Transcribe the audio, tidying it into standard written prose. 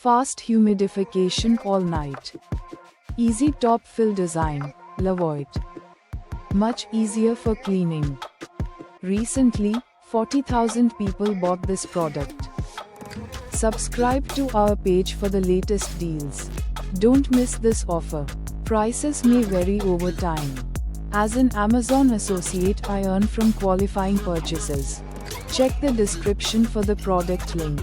Fast humidification all night. Easy top fill design. Love it. Much easier for cleaning. Recently, 40,000 people bought this product. Subscribe to our page for the latest deals. Don't miss this offer. Prices may vary over time. As an Amazon associate, I earn from qualifying purchases. Check the description for the product link.